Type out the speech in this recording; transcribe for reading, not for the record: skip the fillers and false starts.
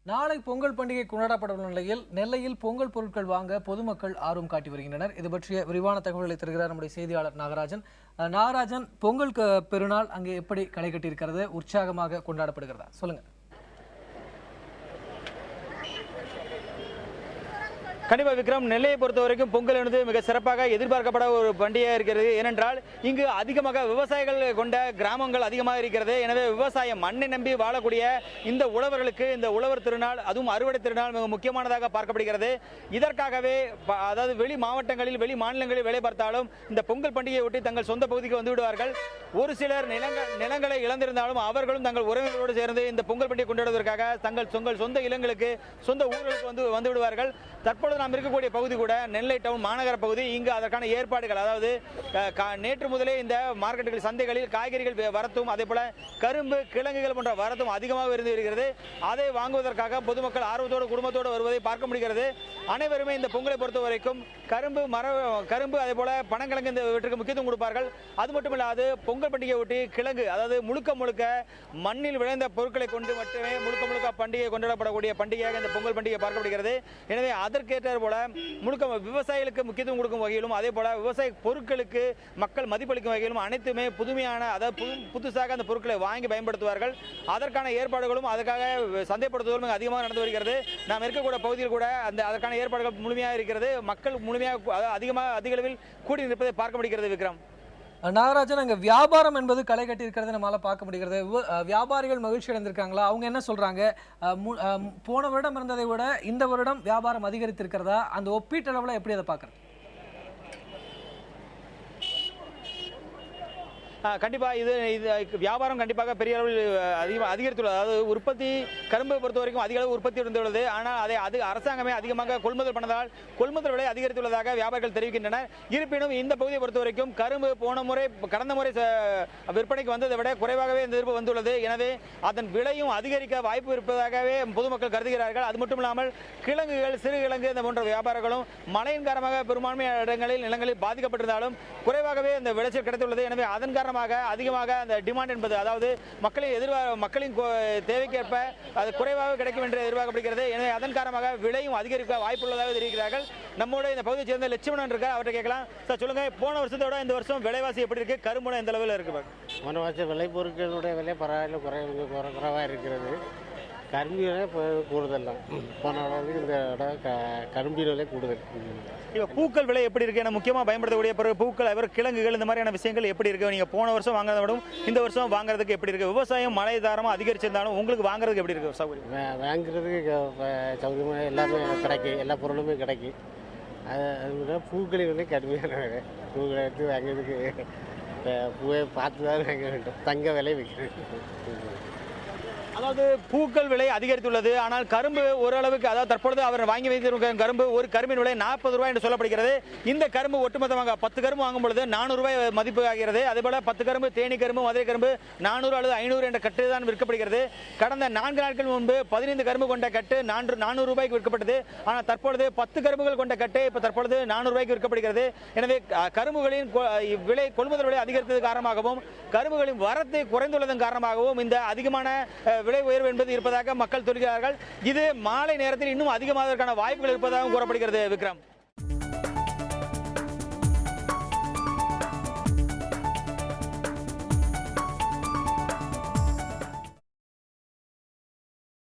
நாளை பொங்கல் பண்டிகை கொண்டாடப்பட நிலையில் நெல்லையில் பொங்கல் பொருட்கள் வாங்க பொதுமக்கள் ஆர்வம் காட்டி வருகின்றனர். இது பற்றிய விரிவான தகவல்களை தருகிறார் நம்முடைய செய்தியாளர் நாகராஜன். நாகராஜன், பொங்கல் பெருநாள் அங்கே எப்படி களை கட்டியிருக்கிறது? உற்சாகமாக கொண்டாடப்படுகிறதா? சொல்லுங்க. கண்டிப்பாக விக்ரம், நெல்லையை பொறுத்த வரைக்கும் பொங்கல் என்பது மிக சிறப்பாக எதிர்பார்க்கப்பட ஒரு பண்டிகையாக இருக்கிறது. ஏனென்றால் இங்கு அதிகமாக விவசாயிகள் கொண்ட கிராமங்கள் அதிகமாக இருக்கிறது. எனவே விவசாயம் மண்ணை நம்பி வாழக்கூடிய இந்த உழவர்களுக்கு இந்த உழவர் திருநாள், அதுவும் அறுவடை திருநாள் மிக முக்கியமானதாக பார்க்கப்படுகிறது. இதற்காகவே அதாவது வெளி மாவட்டங்களில் வெளி மாநிலங்களில் வேலை பார்த்தாலும் இந்த பொங்கல் பண்டிகையை ஒட்டி தங்கள் சொந்த பகுதிக்கு வந்து விடுவார்கள். ஒரு சிலர் நிலங்களை இழந்திருந்தாலும் அவர்களும் தங்கள் உறவினர்களோடு சேர்ந்து இந்த பொங்கல் பண்டிகை கொண்டாடுவதற்காக தங்கள் சொந்த இல்லங்களுக்கு சொந்த ஊர்களுக்கு வந்து விடுவார்கள். தற்பொழுது நாம் இருக்கக்கூடிய பகுதி கூட நெல்லை டவுன் மாநகர பகுதி. இங்கு அதற்கான ஏற்பாடுகள், அதாவது நேற்று முதலே இந்த மார்க்கெட்டுகள் சந்தைகளில் காய்கறிகள் வரத்தும் அதே போல கரும்பு கிழங்குகள் போன்ற வரத்தும் அதிகமாக இருந்து வருகிறது. அதை வாங்குவதற்காக பொதுமக்கள் ஆர்வத்தோடு குடும்பத்தோடு வருவதை பார்க்க முடிகிறது. அனைவருமே இந்த பொங்கலை பொறுத்த வரைக்கும் கரும்பு அதே போல பனங்கிழங்கு இந்த வீட்டுக்கு முக்கியத்துவம் கொடுப்பார்கள். அது மட்டுமில்லாது பொங்கல் பண்டிகை ஒட்டி கிழங்கு, அதாவது முழுக்க மண்ணில் விளைந்த பொருட்களை கொண்டு மட்டுமே முழுக்க பண்டிகை கொண்டாடப்படக்கூடிய பண்டிகையாக இந்த பொங்கல் பண்டிகை பார்க்கப்படுகிறது. எனவே அதற்கேற்ற போல விவசாயிகளுக்கு முக்கியத்துவம் கொடுக்கும் வகையிலும் அதே போல விவசாய பொருட்களுக்கு மக்கள் மதிப்பளிக்கும் வகையிலும் அனைத்துமே புதுமையான, அதாவது புதுசாக அந்த பொருட்களை வாங்கி பயன்படுத்துவார்கள். அதற்கான ஏற்பாடுகளும் அதற்காக சந்தைப்படுத்துவதும் அதிகமாக நடந்து வருகிறது. நாம் இருக்கக்கூடிய பகுதியில் கூட அதற்கான ஏற்பாடுகள் முழுமையாக இருக்கிறது. மக்கள் முழுமையாக அதிக அளவில் கூடி நிற்பதை பார்க்க முடிகிறது. விக்ரம், நாகராஜன், அங்கே வியாபாரம் என்பது களை கட்டி இருக்கிறது நம்மளால பார்க்க முடிகிறது. வியாபாரிகள் மகிழ்ச்சி அடைந்திருக்காங்களா? அவங்க என்ன சொல்றாங்க? போன வருடம் இருந்ததை விட இந்த வருடம் வியாபாரம் அதிகரித்திருக்கிறதா? அந்த ஒப்பீட்டளவில் எப்படி அதை பார்க்குறது? கண்டிப்பாக இது வியாபாரம் கண்டிப்பாக பெரிய அளவில் அதிகரித்துள்ளது. அதாவது உற்பத்தி, கரும்பை பொறுத்த வரைக்கும் அதிக அளவு உற்பத்தி இருந்துள்ளது. ஆனால் அதை அரசாங்கமே அதிகமாக கொள்முதல் பண்ணதால் கொள்முதல் விலை அதிகரித்துள்ளதாக வியாபாரிகள் தெரிவிக்கின்றனர். இருப்பினும் இந்த பகுதியை பொறுத்த வரைக்கும் கரும்பு கடந்த முறை விற்பனைக்கு வந்ததை விட குறைவாகவே இந்த எதிர்ப்பு வந்துள்ளது. எனவே அதன் விலையும் அதிகரிக்க வாய்ப்பு இருப்பதாகவே பொதுமக்கள் கருதுகிறார்கள். அது மட்டும் இல்லாமல் கிழங்குகள், சிறு கிழங்கு இந்த போன்ற வியாபாரங்களும் மழையின் காரணமாக பெரும்பான்மையான இடங்களில் நிலங்களில் பாதிக்கப்பட்டிருந்தாலும் குறைவாகவே இந்த விளைச்சல் கிடைத்துள்ளது. எனவே அதன் அதிகமாக அந்த டிமாண்ட் என்பது, அதாவது மக்களின் தேவைக்கேற்ப அது குறைவாக கிடைக்கும் என்று எதிர்பார்க்கப்படுகிறது. எனவே அதன் காரணமாக விலையும் அதிகரிக்க வாய்ப்புள்ளதாக தெரிவிக்கிறார்கள். நம்மோட இந்த பகுதியை சேர்ந்த லட்சுமணன் இருக்கார், அவர்கிட்ட கேட்கலாம். சார் சொல்லுங்க, போன வருஷத்தோட இந்த வருஷம் விலைவாசி எப்படி இருக்கு? கரும்பு எந்த அளவில் இருக்கு? போன வருஷம் விலை பொருட்களுடைய விலை பரவாயில்ல, குறைவாக இருக்கிறது. கரும்பு விலை கூடுதல் தான். போன அளவுக்கு இந்த இடம் கரும்பின் விலை கூடுதல். இப்போ பூக்கள் விலை எப்படி இருக்கு? ஏன்னா முக்கியமாக பயன்படுத்தக்கூடிய பூக்கள், கிழங்குகள், இந்த மாதிரியான விஷயங்கள் எப்படி இருக்கு? நீங்க போன வருஷம் வாங்குறத விட இந்த வருஷம் வாங்குறதுக்கு எப்படி இருக்கு? விவசாயம் மழை தாரமாக அதிகரிச்சிருந்தாலும் உங்களுக்கு வாங்குறதுக்கு எப்படி இருக்கு சௌகரியம்? வாங்குறதுக்கு சௌகரியமாக எல்லாமே கிடைக்கும், எல்லா பொருளுமே கிடைக்கும். அது பூக்களின் விலை கடுமையான விலை. பூக்களை எடுத்து வாங்குறதுக்கு பூவை பார்த்து தான் வாங்க வேண்டும். தங்க விலை விற்கிறது. அதாவது பூக்கள் விலை அதிகரித்துள்ளது. ஆனால் கரும்பு ஓரளவுக்கு, அதாவது தற்பொழுது அவர் வாங்கி வைத்திருக்கும் கரும்பு, ஒரு கரும்பின் விலை 40 ரூபாய் என்று சொல்லப்படுகிறது. இந்த கரும்பு ஒட்டுமொத்தமாக 10 கரும்பு வாங்கும் பொழுது 400 ரூபாய் மதிப்பு ஆகிறது. அதேபோல 10 கரும்பு, தேனி கரும்பு, மதுரை கரும்பு 400 அல்லது 500 என்ற கட்டு தான் விற்கப்படுகிறது. கடந்த 4 நாட்கள் முன்பு 15 கரும்பு கொண்ட கட்டு 400 ரூபாய்க்கு விற்கப்பட்டது. ஆனால் தற்பொழுது 10 கரும்புகள் கொண்ட கட்டு இப்போ தற்பொழுது 400 ரூபாய்க்கு விற்கப்படுகிறது. எனவே கரும்புகளின் விலை, கொள்முதல் விலை அதிகரித்தது காரணமாகவும் கரும்புகளின் வரத்து குறைந்துள்ளதன் காரணமாகவும் இந்த அதிகமான விலை உயர்வு என்பது இருப்பதாக மக்கள் சொல்கிறார்கள். இது மாலை நேரத்தில் இன்னும் அதிகமாவதற்கான வாய்ப்புகள் இருப்பதாக கூறப்படுகிறது. விக்ரம்,